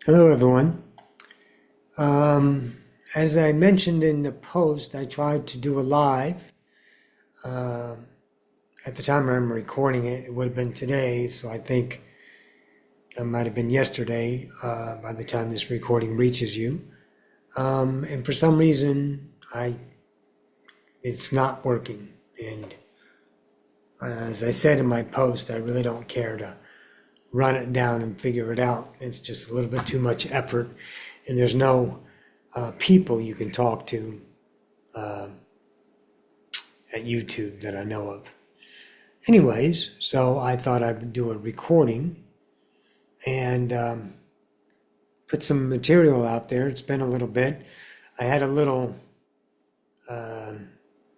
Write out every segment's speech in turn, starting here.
Hello, everyone. As I mentioned in the post, I tried to do a live. At the time I'm recording it, it would have been today, so I think it might have been yesterday by the time this recording reaches you. And for some reason, it's not working. And as I said in my post, I really don't care to run it down and figure it out. It's just a little bit too much effort, and there's no people you can talk to at YouTube that I know of. Anyways, so I thought I'd do a recording and put some material out there. It's been a little bit. I had a little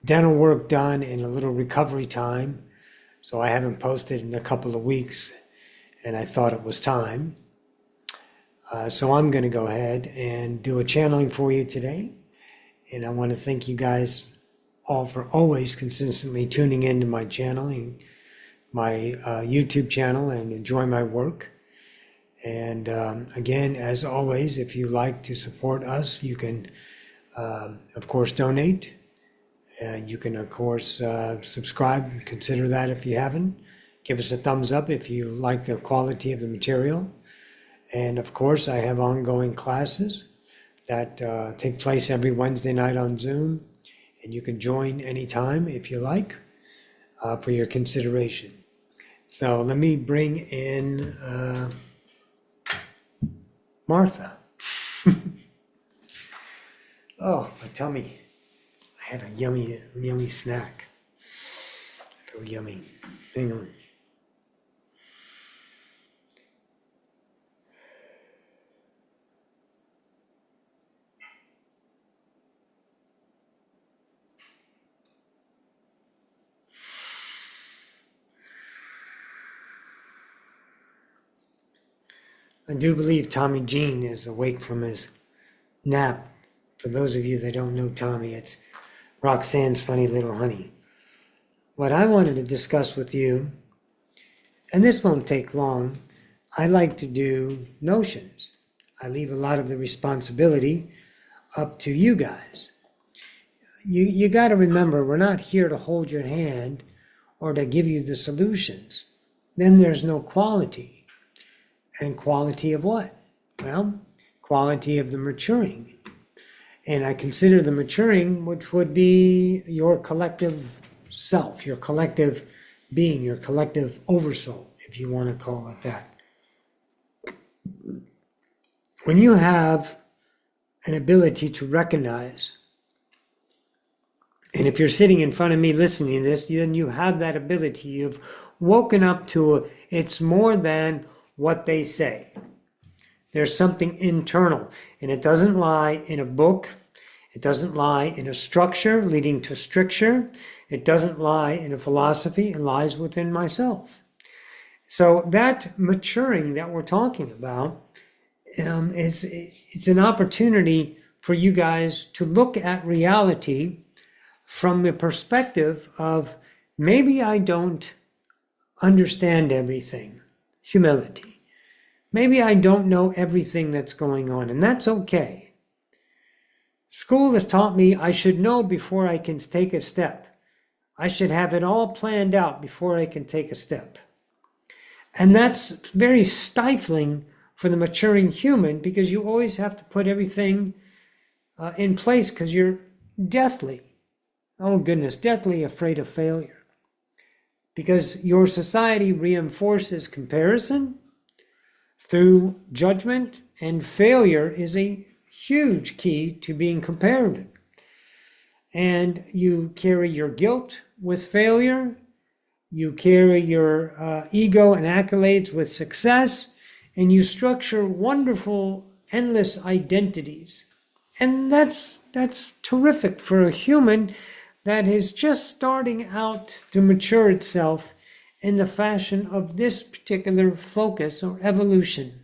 dental work done and a little recovery time, so I haven't posted in a couple of weeks, and I thought it was time. So I'm going to go ahead and do a channeling for you today. And I want to thank you guys all for always consistently tuning into my channeling, my YouTube channel, and enjoy my work. And again, as always, if you like to support us, you can, of course, donate. You can, of course, subscribe. Consider that if you haven't. Give us a thumbs up if you like the quality of the material. And of course, I have ongoing classes that take place every Wednesday night on Zoom. And you can join anytime if you like for your consideration. So let me bring in Martha. Oh, my tummy. I had a yummy snack. So yummy. Hang on. I do believe Tommy Jean is awake from his nap. For those of you that don't know Tommy, it's Roxanne's Funny Little Honey. What I wanted to discuss with you, and this won't take long, I like to do notions. I leave a lot of the responsibility up to you guys. You got to remember, we're not here to hold your hand or to give you the solutions. Then there's no quality. And quality of what? Well, quality of the maturing. And I consider the maturing, which would be your collective self, your collective being, your collective oversoul, if you want to call it that. When you have an ability to recognize, and if you're sitting in front of me listening to this, then you have that ability. You've woken up to it's more than what they say. There's something internal, and it doesn't lie in a book. It doesn't lie in a structure leading to stricture. It doesn't lie in a philosophy. It lies within myself. So that maturing that we're talking about it's an opportunity for you guys to look at reality from the perspective of maybe I don't understand everything. Humility. Maybe I don't know everything that's going on, and that's okay. School has taught me I should know before I can take a step. I should have it all planned out before I can take a step. And that's very stifling for the maturing human, because you always have to put everything in place because you're deathly, oh goodness, deathly afraid of failure. Because your society reinforces comparison through judgment, and failure is a huge key to being compared. And you carry your guilt with failure, you carry your ego and accolades with success, and you structure wonderful, endless identities. And that's terrific for a human that is just starting out to mature itself in the fashion of this particular focus or evolution.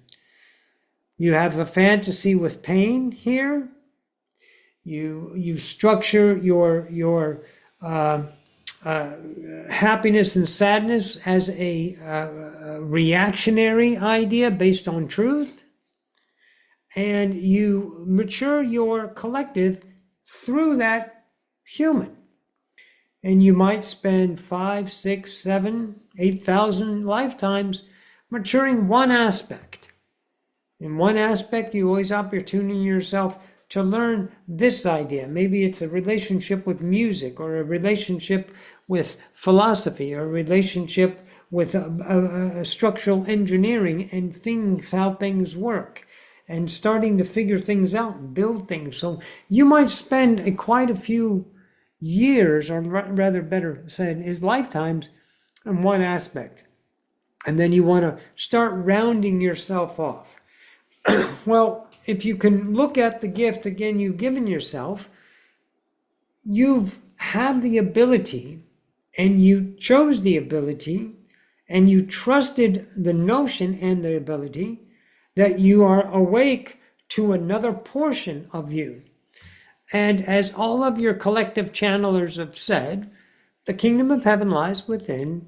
You have a fantasy with pain here. You structure your happiness and sadness as a reactionary idea based on truth. and you mature your collective through that human. And you might spend 5, 6, 7, 8,000 lifetimes maturing one aspect. In one aspect, you always opportunity yourself to learn this idea. Maybe it's a relationship with music, or a relationship with philosophy, or a relationship with structural engineering and things, how things work, and starting to figure things out and build things. So you might spend quite a few years, or rather better said, is lifetimes in one aspect. And then you want to start rounding yourself off. Well, if you can look at the gift again you've given yourself, you've had the ability, and you chose the ability, and you trusted the notion and the ability that you are awake to another portion of you. And as all of your collective channelers have said, the kingdom of heaven lies within.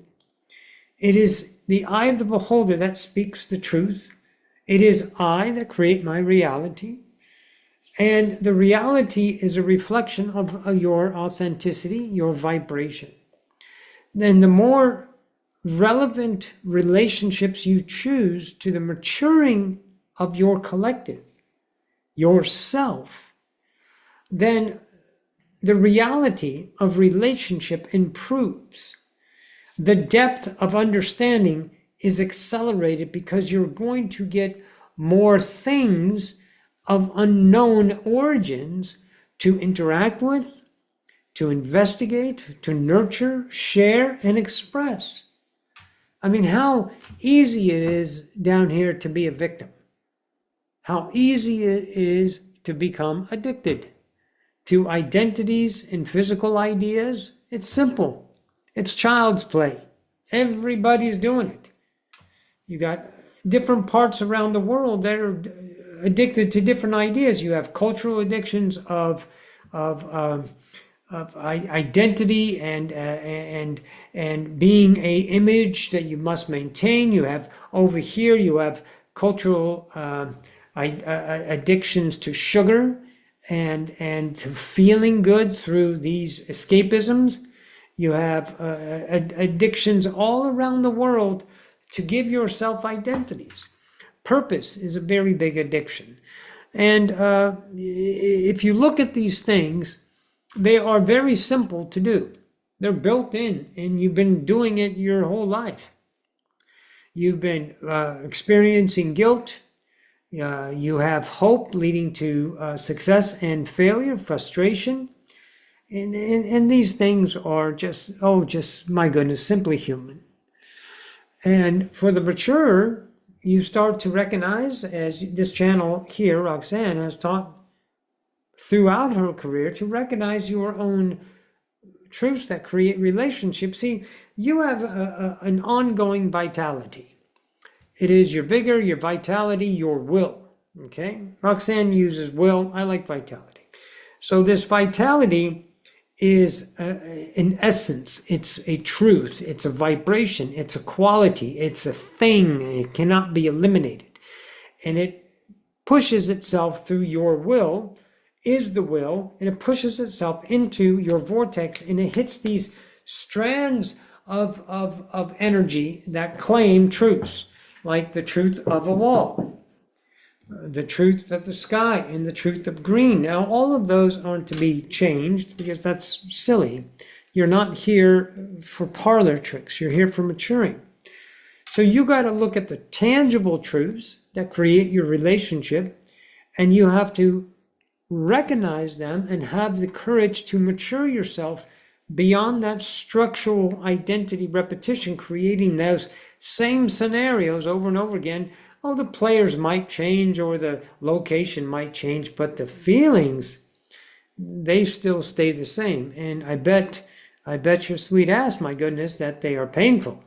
It is the eye of the beholder that speaks the truth. It is I that create my reality. And the reality is a reflection of your authenticity, your vibration. Then the more relevant relationships you choose to the maturing of your collective, yourself, then the reality of relationship improves. The depth of understanding is accelerated because you're going to get more things of unknown origins to interact with, to investigate, to nurture, share, and express. I mean, how easy it is down here to be a victim. How easy it is to become addicted to identities and physical ideas. It's simple. It's child's play. Everybody's doing it. You got different parts around the world that are addicted to different ideas. You have cultural addictions of identity and being a image that you must maintain. You have over here, you have cultural addictions to sugar and to feeling good through these escapisms. You have addictions all around the world to give yourself identities. Purpose is a very big addiction. And if you look at these things, they are very simple to do. They're built in, and you've been doing it your whole life. You've been experiencing guilt. You have hope leading to success and failure, frustration. And these things are just my goodness, simply human. And for the mature, you start to recognize, as this channel here, Roxanne, has taught throughout her career, to recognize your own truths that create relationships. See, you have an ongoing vitality. It is your vigor, your vitality, your will. Okay? Roxanne uses will. I like vitality. So this vitality is in essence, it's a truth, it's a vibration, it's a quality, it's a thing. It cannot be eliminated. And it pushes itself through your will, is the will, and it pushes itself into your vortex, and it hits these strands of energy that claim truths, like the truth of a wall, the truth of the sky, and the truth of green. Now, all of those aren't to be changed because that's silly. You're not here for parlor tricks. You're here for maturing. So you got to look at the tangible truths that create your relationship, and you have to recognize them and have the courage to mature yourself beyond that structural identity repetition, creating those same scenarios over and over again. Oh, the players might change or the location might change, but the feelings, they still stay the same. And I bet your sweet ass, my goodness, that they are painful.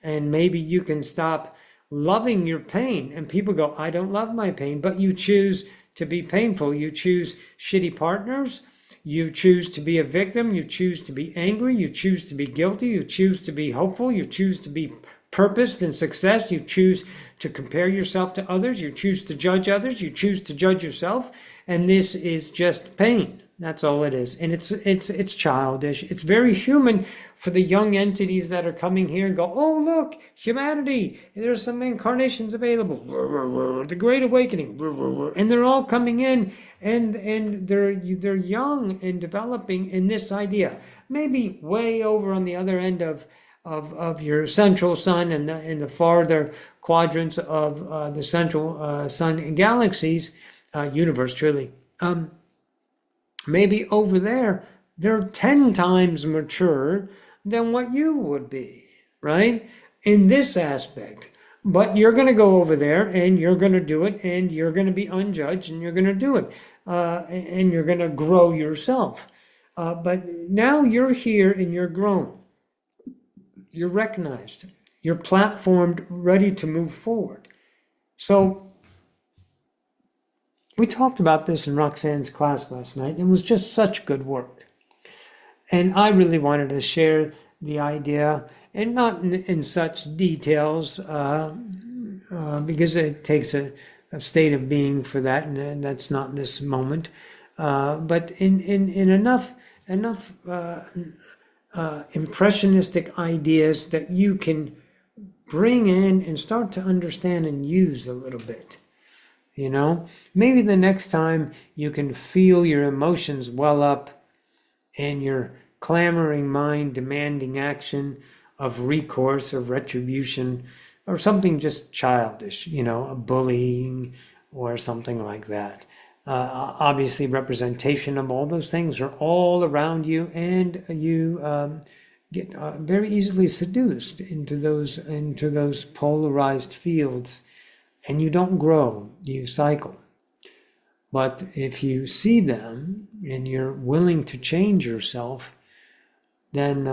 And maybe you can stop loving your pain. And people go, I don't love my pain, but you choose to be painful. You choose shitty partners. You choose to be a victim. You choose to be angry. You choose to be guilty. You choose to be hopeful. You choose to be purpose than success. You choose to compare yourself to others. You choose to judge others. You choose to judge yourself. And this is just pain. That's all it is. And it's childish. It's very human for the young entities that are coming here and go, oh, look, humanity. There's some incarnations available. The Great Awakening. And they're all coming in and they're young and developing in this idea. Maybe way over on the other end of your central sun and the farther quadrants of the central sun and galaxies, universe truly. Maybe over there, they're 10 times mature than what you would be, right? In this aspect. But you're going to go over there and you're going to do it and you're going to be unjudged and you're going to do it. And you're going to grow yourself. But now you're here and you're grown. You're recognized. You're platformed, ready to move forward. So we talked about this in Roxanne's class last night. It was just such good work. And I really wanted to share the idea, and not in such details, because it takes a state of being for that, and that's not this moment. But in enough impressionistic ideas that you can bring in and start to understand and use a little bit. You know, maybe the next time you can feel your emotions well up and your clamoring mind demanding action of recourse or retribution or something just childish, you know, a bullying or something like that. Obviously, representation of all those things are all around you, and you get very easily seduced into those polarized fields. And you don't grow, you cycle. But if you see them and you're willing to change yourself, then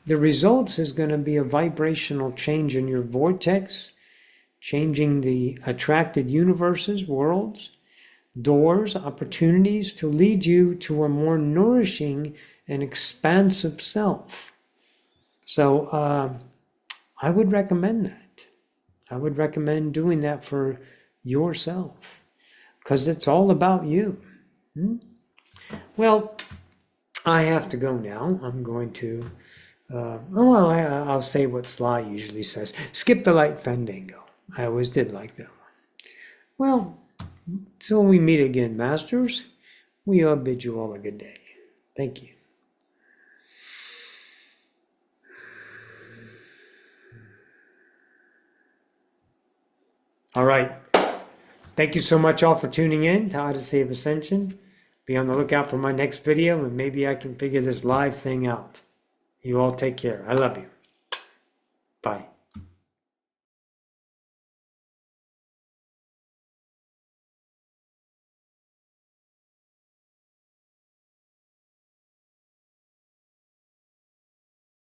the results is going to be a vibrational change in your vortex, changing the attracted universes, worlds, doors, opportunities to lead you to a more nourishing and expansive self. So I would recommend that. I would recommend doing that for yourself, because it's all about you. Well, I have to go now. I'm going to, I'll say what Sly usually says. Skip the light fandango. I always did like that one. Well, till we meet again, Masters, we all bid you all a good day. Thank you. All right. Thank you so much all for tuning in to Odyssey of Ascension. Be on the lookout for my next video, and maybe I can figure this live thing out. You all take care. I love you. Bye.